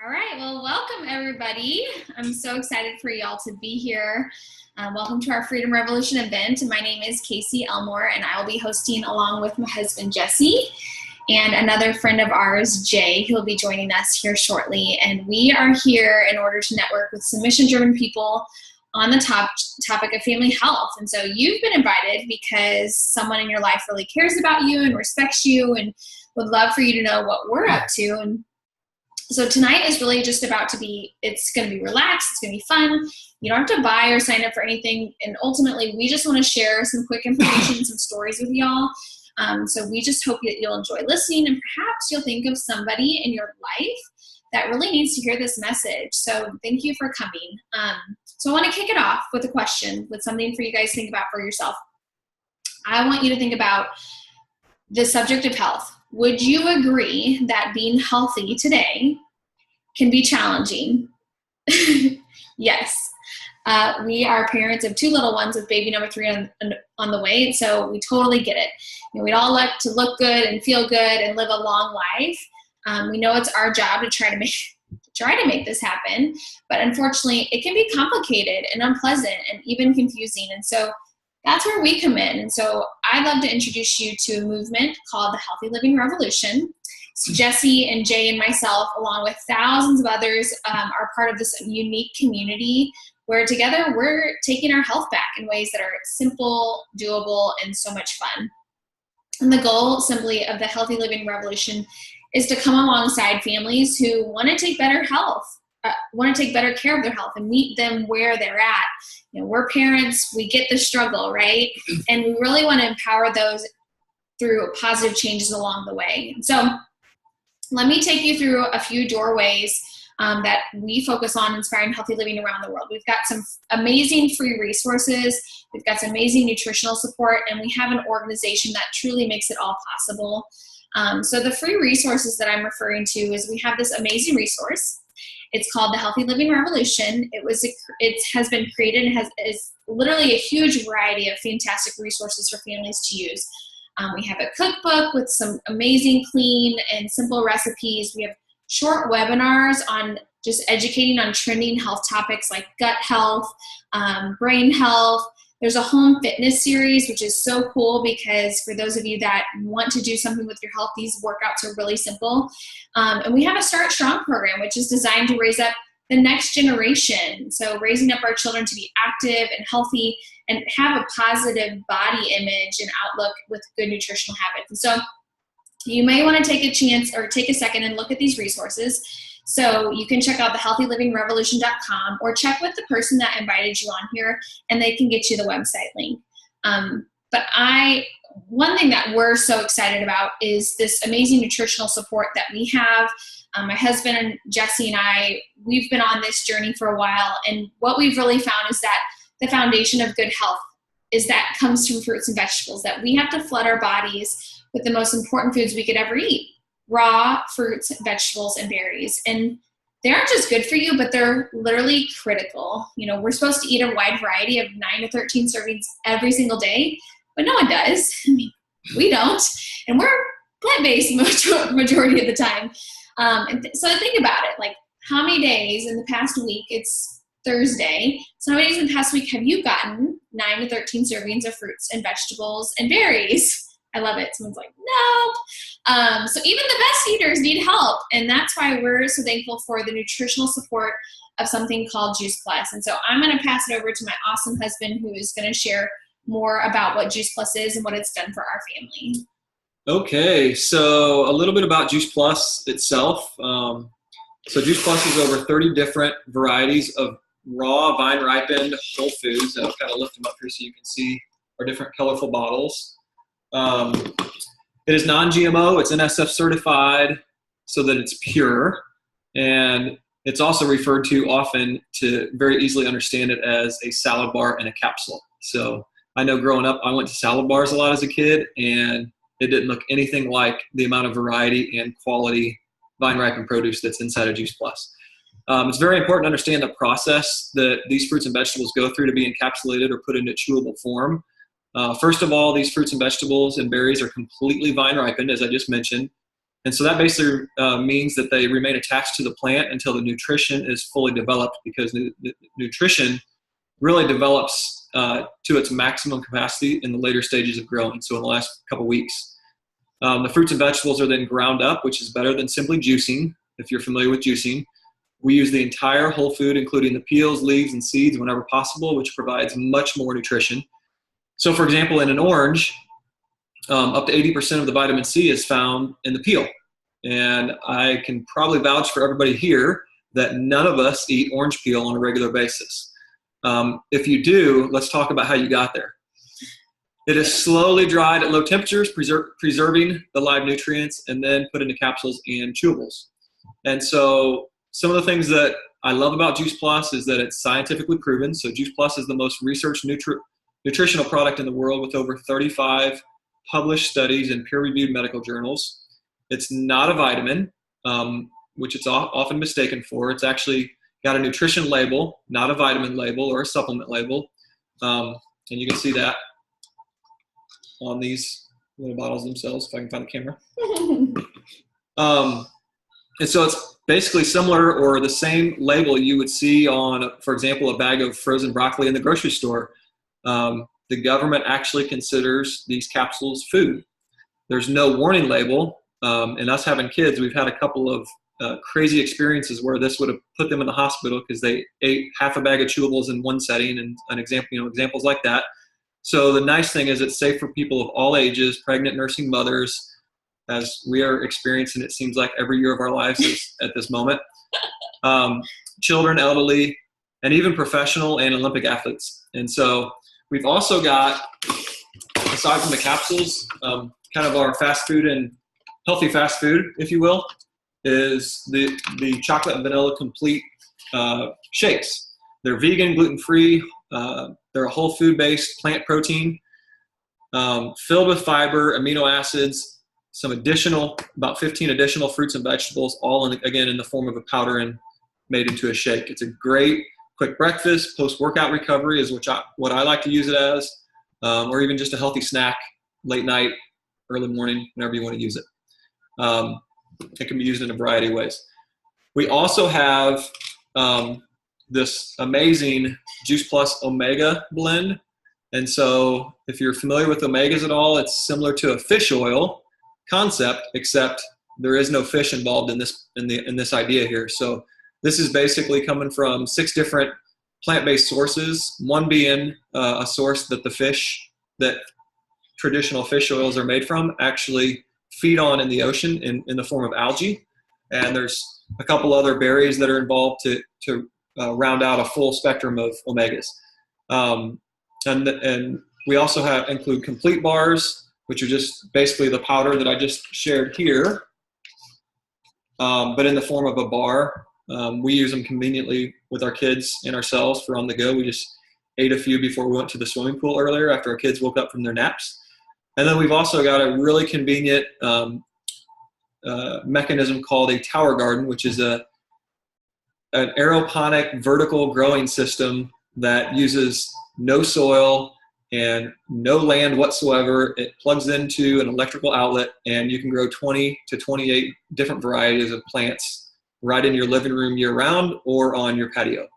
All right, well, welcome everybody. I'm so excited for y'all to be here. Welcome to our Freedom Revolution event. My name is Casey Elmore, and I will be hosting along with my husband, Jesse, and another friend of ours, Jay, who will be joining us here shortly. And we are here in order to network with some mission-driven people on the topic of family health. And so you've been invited because someone in your life really cares about you and respects you and would love for you to know what we're up to. And so tonight is really just it's going to be relaxed. It's going to be fun. You don't have to buy or sign up for anything. And ultimately, we just want to share some quick information, some stories with y'all. So we just hope that you'll enjoy listening, and perhaps you'll think of somebody in your life that really needs to hear this message. So thank you for coming. So I want to kick it off with a question, with something for you guys to think about for yourself. I want you to think about the subject of health. Would you agree that being healthy today can be challenging? Yes. We are parents of 2 little ones with baby number 3 on the way, so we totally get it. We'd all like to look good and feel good and live a long life. We know it's our job to try to make this happen, but unfortunately, it can be complicated and unpleasant and even confusing. And so that's where we come in. And so I'd love to introduce you to a movement called the Healthy Living Revolution. So Jesse and Jay and myself, along with thousands of others, are part of this unique community where together we're taking our health back in ways that are simple, doable, and so much fun. And the goal simply of the Healthy Living Revolution is to come alongside families who want to take better care of their health and meet them where they're at. We're parents, we get the struggle, right? And we really want to empower those through positive changes along the way. So let me take you through a few doorways that we focus on inspiring healthy living around the world. We've got some amazing free resources, we've got some amazing nutritional support, and we have an organization that truly makes it all possible. So the free resources that I'm referring to is we have this amazing resource. It's called the Healthy Living Revolution. It has been created and is literally a huge variety of fantastic resources for families to use. We have a cookbook with some amazing, clean, and simple recipes. We have short webinars on just educating on trending health topics like gut health, brain health. There's a home fitness series, which is so cool because for those of you that want to do something with your health, these workouts are really simple. And we have a Start Strong program, which is designed to raise up the next generation. So raising up our children to be active and healthy and have a positive body image and outlook with good nutritional habits. And so you may want to take a chance or take a second and look at these resources. So you can check out thehealthylivingrevolution.com or check with the person that invited you on here, and they can get you the website link. But one thing that we're so excited about is this amazing nutritional support that we have. My husband and Jesse and I, we've been on this journey for a while, and what we've really found is that the foundation of good health comes from fruits and vegetables, that we have to flood our bodies with the most important foods we could ever eat. Raw fruits, vegetables, and berries. And they aren't just good for you, but they're literally critical. We're supposed to eat a wide variety of 9 to 13 servings every single day, but no one does. We don't. And we're plant-based majority of the time. So think about it, like how many days in the past week, it's Thursday, so how many days in the past week have you gotten 9 to 13 servings of fruits and vegetables and berries? I love it. Someone's like, nope. So even the best eaters need help. And that's why we're so thankful for the nutritional support of something called Juice Plus. And so I'm going to pass it over to my awesome husband, who is going to share more about what Juice Plus is and what it's done for our family. Okay, so a little bit about Juice Plus itself. So Juice Plus is over 30 different varieties of raw, vine-ripened whole foods. And I'll kind of lift them up here so you can see our different colorful bottles. It is non-GMO, it's NSF certified so that it's pure, and it's also referred to often to very easily understand it as a salad bar and a capsule. So I know growing up, I went to salad bars a lot as a kid, and it didn't look anything like the amount of variety and quality vine-ripened produce that's inside of Juice Plus. It's very important to understand the process that these fruits and vegetables go through to be encapsulated or put into chewable form. First of all, these fruits and vegetables and berries are completely vine ripened, as I just mentioned. And so that basically means that they remain attached to the plant until the nutrition is fully developed, because nutrition really develops to its maximum capacity in the later stages of growing, so in the last couple weeks. The fruits and vegetables are then ground up, which is better than simply juicing, if you're familiar with juicing. We use the entire whole food, including the peels, leaves, and seeds whenever possible, which provides much more nutrition. So, for example, in an orange, up to 80% of the vitamin C is found in the peel. And I can probably vouch for everybody here that none of us eat orange peel on a regular basis. If you do, let's talk about how you got there. It is slowly dried at low temperatures, preserving the live nutrients, and then put into capsules and chewables. And so some of the things that I love about Juice Plus is that it's scientifically proven. So Juice Plus is the most researched nutritional product in the world, with over 35 published studies in peer-reviewed medical journals. It's not a vitamin, which it's often mistaken for. It's actually got a nutrition label, not a vitamin label or a supplement label. And you can see that on these little bottles themselves, if I can find the camera. And so it's basically similar, or the same label you would see on, for example, a bag of frozen broccoli in the grocery store. The government actually considers these capsules food. There's no warning label. And us having kids, we've had a couple of crazy experiences where this would have put them in the hospital because they ate half a bag of chewables in one setting, and examples like that. So the nice thing is it's safe for people of all ages, pregnant, nursing mothers, as we are experiencing, it seems like every year of our lives at this moment, children, elderly, and even professional and Olympic athletes. And so we've also got, aside from the capsules, kind of our fast food and healthy fast food, if you will, is the chocolate and vanilla complete shakes. They're vegan, gluten-free. They're a whole food-based plant protein, filled with fiber, amino acids, about 15 additional fruits and vegetables, all in the form of a powder and made into a shake. It's a great quick breakfast, post-workout recovery is what I like to use it as, or even just a healthy snack, late night, early morning, whenever you want to use it. It can be used in a variety of ways. We also have this amazing Juice Plus Omega blend. And so if you're familiar with omegas at all, it's similar to a fish oil concept, except there is no fish involved in this idea here. So this is basically coming from 6 different plant-based sources, one being a source that that traditional fish oils are made from actually feed on in the ocean in the form of algae. And there's a couple other berries that are involved to round out a full spectrum of omegas. And we also include complete bars, which are just basically the powder that I just shared here, but in the form of a bar. We use them conveniently with our kids and ourselves for on the go. We just ate a few before we went to the swimming pool earlier after our kids woke up from their naps. And then we've also got a really convenient mechanism called a tower garden, which is an aeroponic vertical growing system that uses no soil and no land whatsoever. It plugs into an electrical outlet, and you can grow 20 to 28 different varieties of plants right in your living room year-round or on your patio.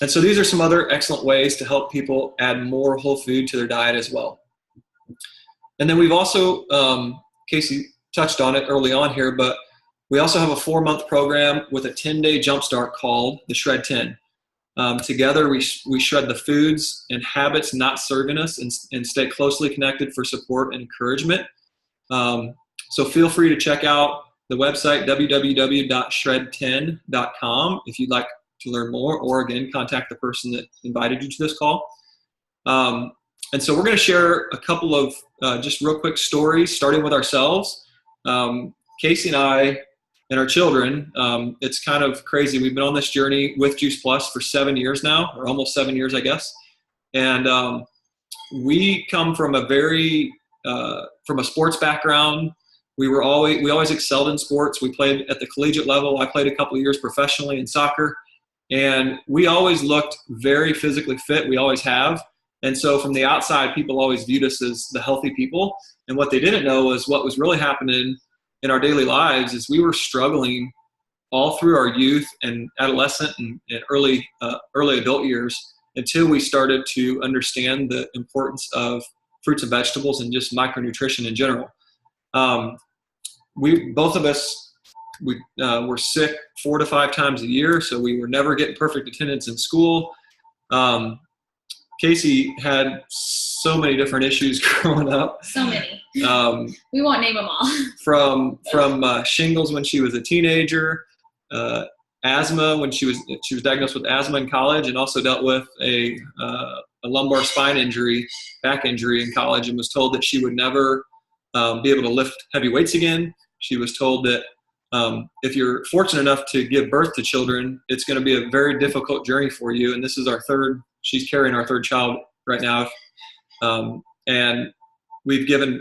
And so these are some other excellent ways to help people add more whole food to their diet as well. And then we've also, Casey touched on it early on here, but we also have a 4-month program with a 10-day jumpstart called the Shred 10. Together, we shred the foods and habits not serving us and stay closely connected for support and encouragement. So feel free to check out the website, www.shred10.com, if you'd like to learn more, or again, contact the person that invited you to this call. And so we're going to share a couple of just real quick stories, starting with ourselves. Casey and I and our children, it's kind of crazy. We've been on this journey with Juice Plus for 7 years now, or almost 7 years, I guess. And we come from from a sports background. We always excelled in sports. We played at the collegiate level. I played a couple of years professionally in soccer, and we always looked very physically fit. We always have. And so from the outside, people always viewed us as the healthy people. And what they didn't know was what was really happening in our daily lives is we were struggling all through our youth and adolescent and early adult years until we started to understand the importance of fruits and vegetables and just micronutrition in general. Both of us were sick 4 to 5 times a year, so we were never getting perfect attendance in school. Casey had so many different issues growing up. So many. We won't name them all. From shingles when she was a teenager, asthma when she was diagnosed with asthma in college, and also dealt with a lumbar spine injury, back injury in college, and was told that she would never be able to lift heavy weights again. She was told that if you're fortunate enough to give birth to children, it's going to be a very difficult journey for you. And this is she's carrying our 3rd child right now. And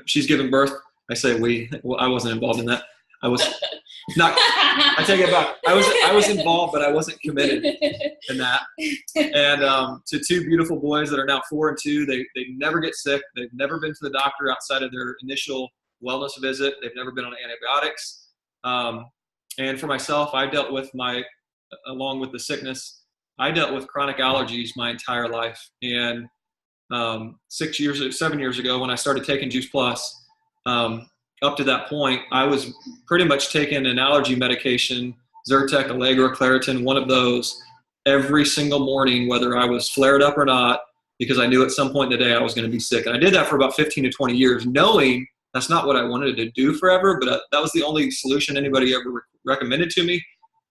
she's given birth. I say I wasn't involved in that. I was not, I take it back. I was involved, but I wasn't committed in that. And to 2 beautiful boys that are now 4 and 2, they never get sick. They've never been to the doctor outside of their initial wellness visit. They've never been on antibiotics. And for myself, along with the sickness, I dealt with chronic allergies my entire life. And 7 years ago, when I started taking Juice Plus, up to that point, I was pretty much taking an allergy medication, Zyrtec, Allegra, Claritin, one of those, every single morning, whether I was flared up or not, because I knew at some point in the day I was going to be sick. And I did that for about 15 to 20 years, knowing that's not what I wanted to do forever, but that was the only solution anybody ever recommended to me.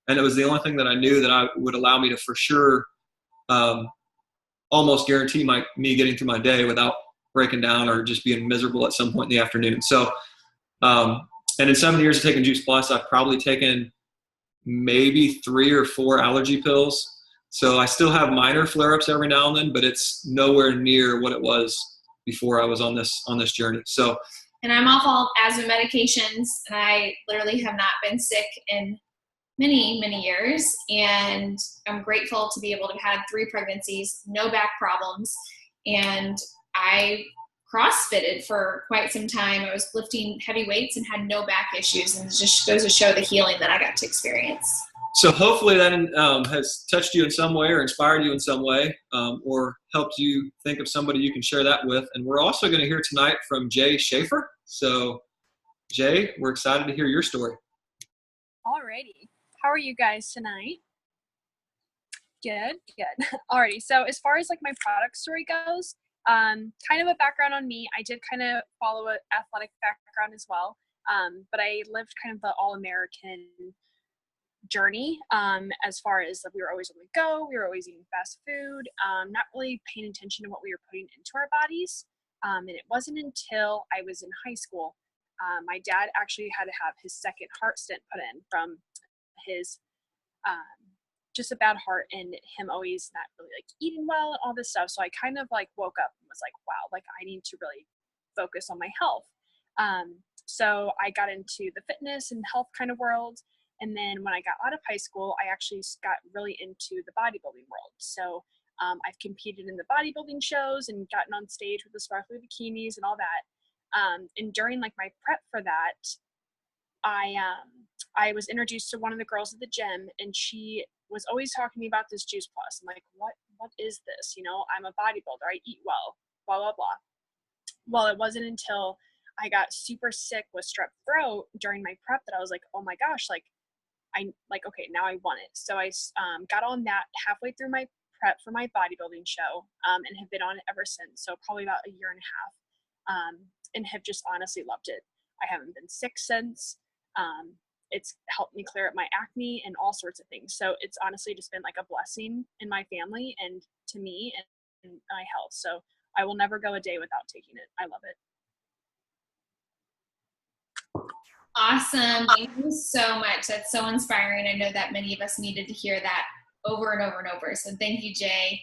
And it was the only thing that I knew that would allow me to for sure almost guarantee me getting through my day without breaking down or just being miserable at some point in the afternoon. So, and in 7 years of taking Juice Plus, I've probably taken maybe 3 or 4 allergy pills. So I still have minor flare-ups every now and then, but it's nowhere near what it was before I was on this journey. So, and I'm off all asthma medications, and I literally have not been sick in many, many years. And I'm grateful to be able to have had 3 pregnancies, no back problems. And I CrossFitted for quite some time. I was lifting heavy weights and had no back issues. And it just goes to show the healing that I got to experience. So hopefully that has touched you in some way or inspired you in some way, or helped you think of somebody you can share that with. And we're also going to hear tonight from Jay Schaefer. So Jay, we're excited to hear your story. Alrighty. How are you guys tonight? Good. Alrighty. So as far as like my product story goes, kind of a background on me. I did kind of follow an athletic background as well. But I lived kind of the all-American journey, as far as we were always on the go, we were always eating fast food, not really paying attention to what we were putting into our bodies. And it wasn't until I was in high school, my dad actually had to have his second heart stent put in from his just a bad heart and him always not really like eating well and all this stuff. So I kind of like woke up and was like, wow, like I need to really focus on my health. So I got into the fitness and health kind of world. And then when I got out of high school, I actually got really into the bodybuilding world. So I've competed in the bodybuilding shows and gotten on stage with the sparkly bikinis and all that. And during like my prep for that, I was introduced to one of the girls at the gym, and she was always talking to me about this Juice Plus. I'm like, what is this? You know, I'm a bodybuilder. I eat well, blah, blah, blah. Well, it wasn't until I got super sick with strep throat during my prep that I was like, oh my gosh, okay, now I want it. So I got on that halfway through my prep for my bodybuilding show, and have been on it ever since. So probably about a year and a half, and have just honestly loved it. I haven't been sick since. It's helped me clear up my acne and all sorts of things. So it's honestly just been like a blessing in my family and to me and my health. So I will never go a day without taking it. I love it. Awesome. Thank you so much. That's so inspiring. I know that many of us needed to hear that over and over and over. So thank you, Jay.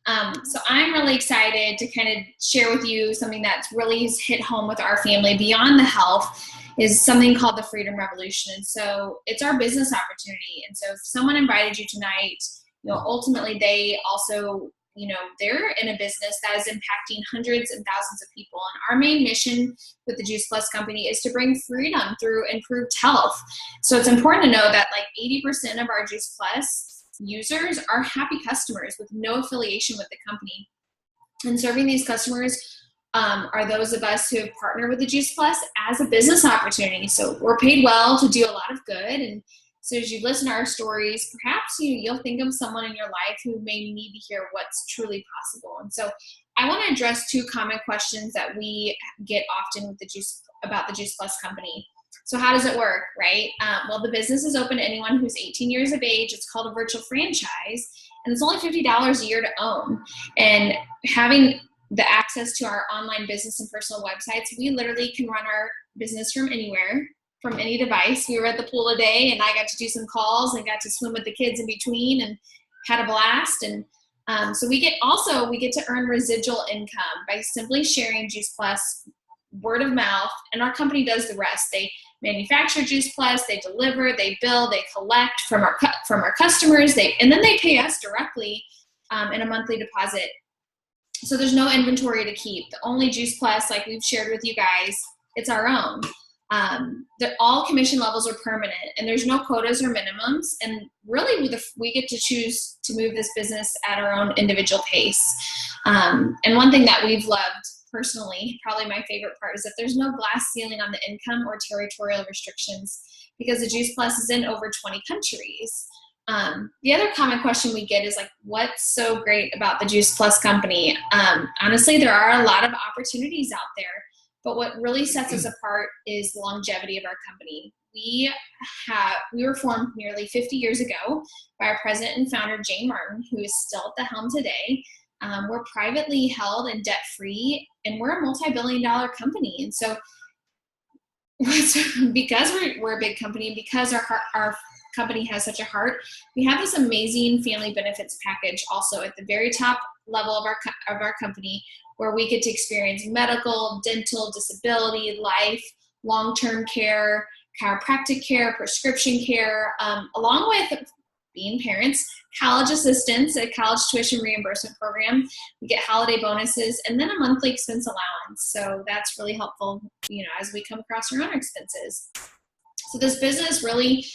So I'm really excited to kind of share with you something that's really has hit home with our family beyond the health is something called the Freedom Revolution. And so it's our business opportunity. And so if someone invited you tonight, ultimately they also, they're in a business that is impacting hundreds and thousands of people. And our main mission with the Juice Plus company is to bring freedom through improved health. So it's important to know that like 80% of our Juice Plus users are happy customers with no affiliation with the company. And serving these customers are those of us who have partnered with the Juice Plus as a business opportunity. So we're paid well to do a lot of good. And so as you listen to our stories, perhaps you'll think of someone in your life who may need to hear what's truly possible. And so I want to address two common questions that we get often with about the Juice Plus company. So how does it work, right? Well, the business is open to anyone who's 18 years of age. It's called a virtual franchise, and it's only $50 a year to own. And having the access to our online business and personal websites, we literally can run our business from anywhere, from any device. We were at the pool today, and I got to do some calls and got to swim with the kids in between and had a blast. And so we get to earn residual income by simply sharing Juice Plus word of mouth, and our company does the rest. They manufacture Juice Plus, they deliver, they bill, they collect from our customers, and then they pay us directly in a monthly deposit. So there's no inventory to keep. The only Juice Plus, like we've shared with you guys, it's our own. All commission levels are permanent, and there's no quotas or minimums. And really, we get to choose to move this business at our own individual pace. And one thing that we've loved personally, probably my favorite part, is that there's no glass ceiling on the income or territorial restrictions because the Juice Plus is in over 20 countries. The other common question we get is like, what's so great about the Juice Plus company? Honestly, there are a lot of opportunities out there, but what really sets us apart is the longevity of our company. We were formed nearly 50 years ago by our president and founder, Jane Martin, who is still at the helm today. We're privately held and debt-free, and we're a multi-billion-dollar company. And so because we're a big company, because our company has such a heart, we have this amazing family benefits package also at the very top level of our company, where we get to experience medical, dental, disability, life, long-term care, chiropractic care, prescription care, along with being parents, college assistance, a college tuition reimbursement program. We get holiday bonuses, and then a monthly expense allowance. So that's really helpful, as we come across our own expenses. So this business really,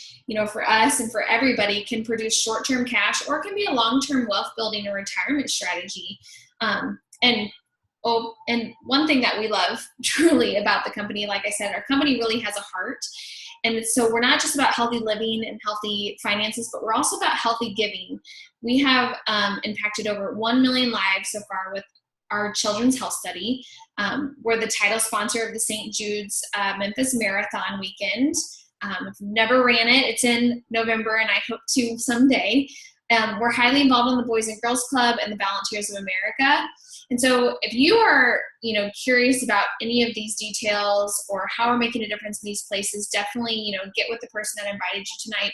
for us and for everybody, can produce short-term cash, or it can be a long-term wealth building or retirement strategy. And one thing that we love truly about the company, like I said, our company really has a heart. And so we're not just about healthy living and healthy finances, but we're also about healthy giving. We have impacted over 1 million lives so far with our children's health study. We're the title sponsor of the St. Jude's Memphis Marathon weekend. If you've never ran it, it's in November, and I hope to someday. We're highly involved in the Boys and Girls Club and the Volunteers of America. And so if you are, curious about any of these details or how we're making a difference in these places, definitely, get with the person that invited you tonight,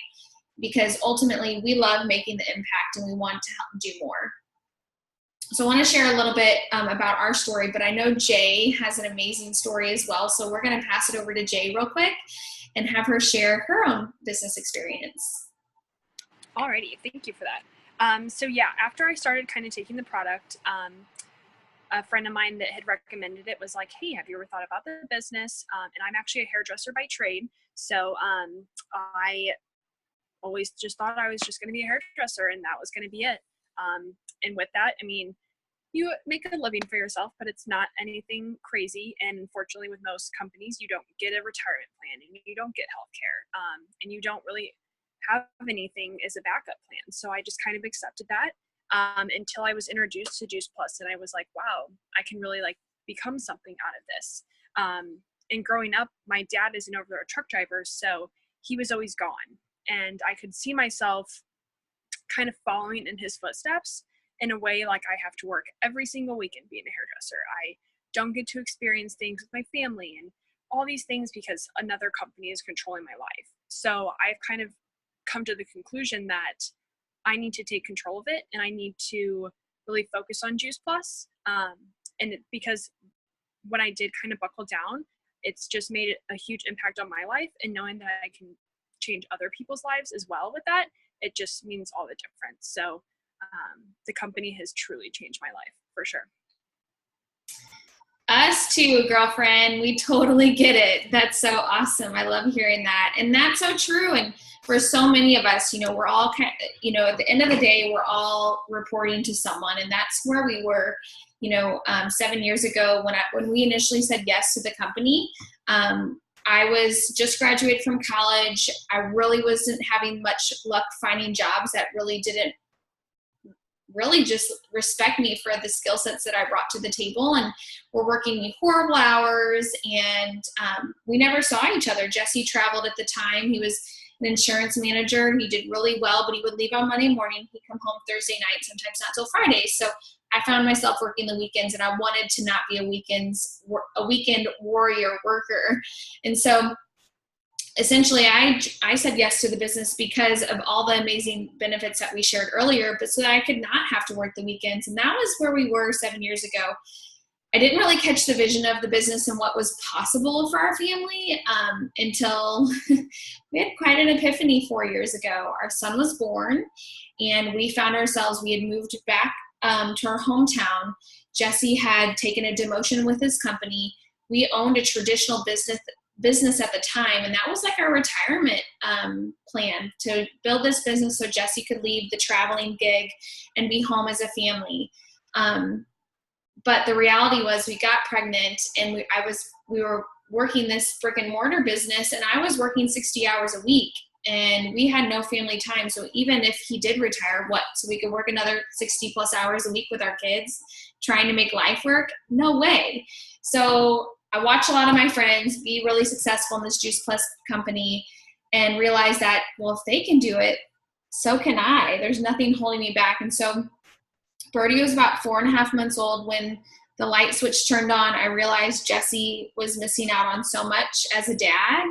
because ultimately we love making the impact and we want to help do more. So I want to share a little bit about our story, but I know Jay has an amazing story as well. So we're going to pass it over to Jay real quick and have her share her own business experience. Alrighty, thank you for that. So yeah, after I started kind of taking the product, a friend of mine that had recommended it was like, hey, have you ever thought about the business? And I'm actually a hairdresser by trade. So I always just thought I was just going to be a hairdresser and that was going to be it. And with that, I mean, you make a living for yourself, but it's not anything crazy. And unfortunately, with most companies, you don't get a retirement plan and you don't get healthcare, and you don't really have anything as a backup plan. So I just kind of accepted that. Until I was introduced to Juice Plus, and I was like, wow, I can really become something out of this. And growing up, my dad is an over-the-road truck driver, so he was always gone. And I could see myself kind of following in his footsteps in a way like I have to work every single weekend being a hairdresser. I don't get to experience things with my family and all these things because another company is controlling my life. So I've kind of come to the conclusion that I need to take control of it, and I need to really focus on Juice Plus. Because when I did kind of buckle down, it's just made a huge impact on my life, and knowing that I can change other people's lives as well with that, it just means all the difference. So the company has truly changed my life for sure. Us too, girlfriend. We totally get it. That's so awesome. I love hearing that. And that's so true. And for so many of us, we're all at the end of the day, we're all reporting to someone. And that's where we were, 7 years ago when we initially said yes to the company. I was just graduated from college. I really wasn't having much luck finding jobs that really didn't just respect me for the skill sets that I brought to the table, and we're working horrible hours, and we never saw each other. Jesse traveled at the time. He was an insurance manager. He did really well, but he would leave on Monday morning. He'd come home Thursday night, sometimes not till Friday. So I found myself working the weekends, and I wanted to not be a weekend warrior worker. And so essentially, I said yes to the business because of all the amazing benefits that we shared earlier, but so that I could not have to work the weekends. And that was where we were 7 years ago. I didn't really catch the vision of the business and what was possible for our family until we had quite an epiphany 4 years ago. Our son was born, and we found ourselves, we had moved back to our hometown. Jesse had taken a demotion with his company. We owned a traditional business at the time, and that was like our retirement plan, to build this business so Jesse could leave the traveling gig and be home as a family. But the reality was we got pregnant, and we were working this brick and mortar business, and I was working 60 hours a week, and we had no family time. So even if he did retire, so we could work another 60 plus hours a week with our kids trying to make life work? No way. So I watched a lot of my friends be really successful in this Juice Plus company and realized that, well, if they can do it, so can I. There's nothing holding me back. And so Birdie was about 4.5 months old when the light switch turned on. I realized Jesse was missing out on so much as a dad.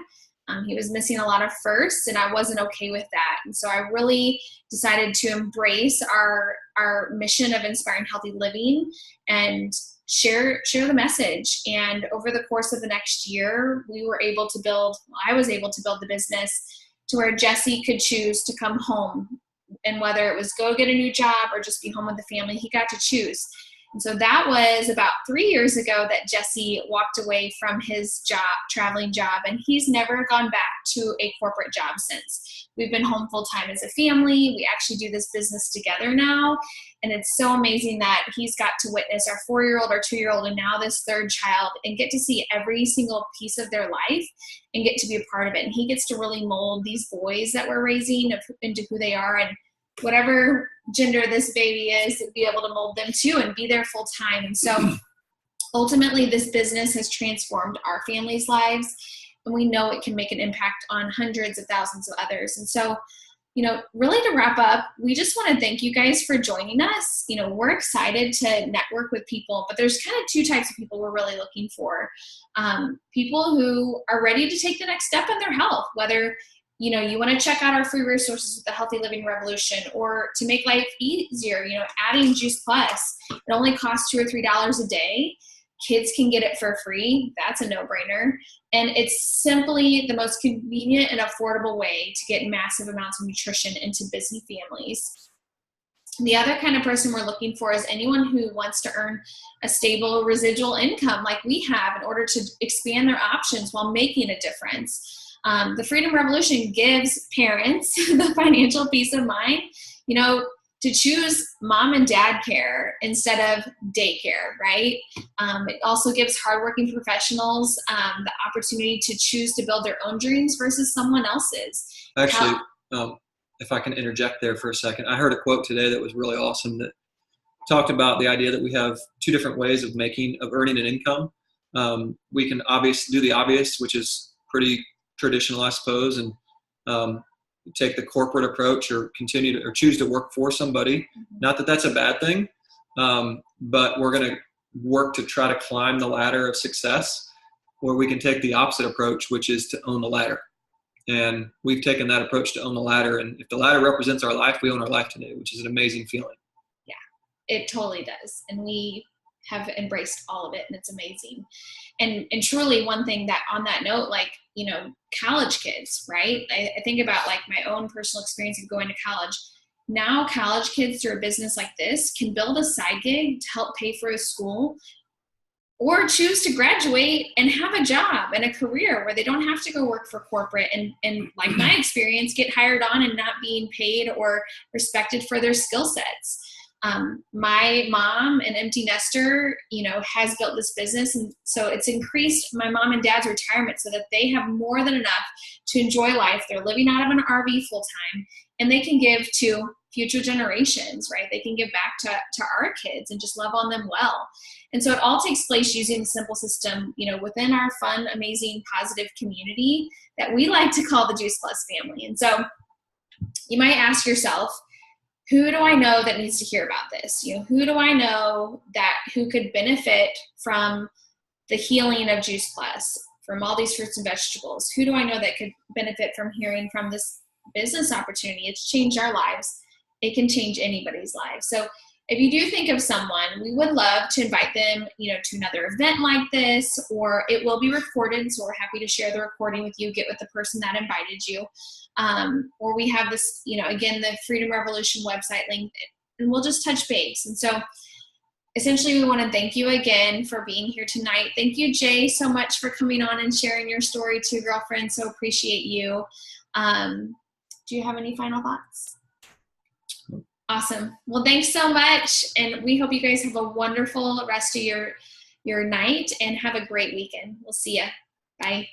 He was missing a lot of firsts, and I wasn't okay with that. And so I really decided to embrace our mission of inspiring healthy living and share the message. And over the course of the next year, I was able to build the business to where Jesse could choose to come home. And whether it was go get a new job or just be home with the family, he got to choose. And so that was about 3 years ago that Jesse walked away from his traveling job, and he's never gone back to a corporate job since. We've been home full time as a family. We actually do this business together now. And it's so amazing that he's got to witness our 4-year-old, our 2-year-old, and now this 3rd child, and get to see every single piece of their life and get to be a part of it. And he gets to really mold these boys that we're raising into who they are, and whatever gender this baby is, be able to mold them too and be there full time. And so ultimately this business has transformed our family's lives, and we know it can make an impact on hundreds of thousands of others. And so, really to wrap up, we just want to thank you guys for joining us. We're excited to network with people, but there's kind of 2 types of people we're really looking for. People who are ready to take the next step in their health, whether you want to check out our free resources with the Healthy Living Revolution, or to make life easier, adding Juice Plus. It only costs $2 or $3 a day. Kids can get it for free. That's a no-brainer. And it's simply the most convenient and affordable way to get massive amounts of nutrition into busy families. The other kind of person we're looking for is anyone who wants to earn a stable residual income like we have in order to expand their options while making a difference. The Freedom Revolution gives parents the financial peace of mind, to choose mom and dad care instead of daycare, right? It also gives hardworking professionals the opportunity to choose to build their own dreams versus someone else's. Actually, if I can interject there for a second, I heard a quote today that was really awesome that talked about the idea that we have 2 different ways of earning an income. We can do the obvious, which is pretty traditional, I suppose, and take the corporate approach or choose to work for somebody. Not that that's a bad thing, but we're going to work to try to climb the ladder of success, where we can take the opposite approach, which is to own the ladder. And we've taken that approach to own the ladder. And if the ladder represents our life, we own our life today, which is an amazing feeling. Yeah, it totally does. And we have embraced all of it, and it's amazing. And truly, one thing that on that note, college kids, right? I think about my own personal experience of going to college. now college kids through a business like this can build a side gig to help pay for a school, or choose to graduate and have a job and a career where they don't have to go work for corporate and like my experience, get hired on and not being paid or respected for their skill sets. My mom, an empty nester, has built this business. And so it's increased my mom and dad's retirement so that they have more than enough to enjoy life. They're living out of an RV full time, and they can give to future generations, right? They can give back to our kids and just love on them well. And so it all takes place using the simple system, within our fun, amazing, positive community that we like to call the Juice Plus family. And so you might ask yourself, who do I know that needs to hear about this? Who do I know who could benefit from the healing of Juice Plus, from all these fruits and vegetables? Who do I know that could benefit from hearing from this business opportunity? It's changed our lives. It can change anybody's life. So if you do think of someone, we would love to invite them, to another event like this, or it will be recorded. So we're happy to share the recording with you, get with the person that invited you. Or we have this, again, the Freedom Revolution website link, and we'll just touch base. And so essentially we want to thank you again for being here tonight. Thank you, Jay, so much for coming on and sharing your story too, girlfriend. So appreciate you. Do you have any final thoughts? Awesome. Well, thanks so much. And we hope you guys have a wonderful rest of your night and have a great weekend. We'll see ya. Bye.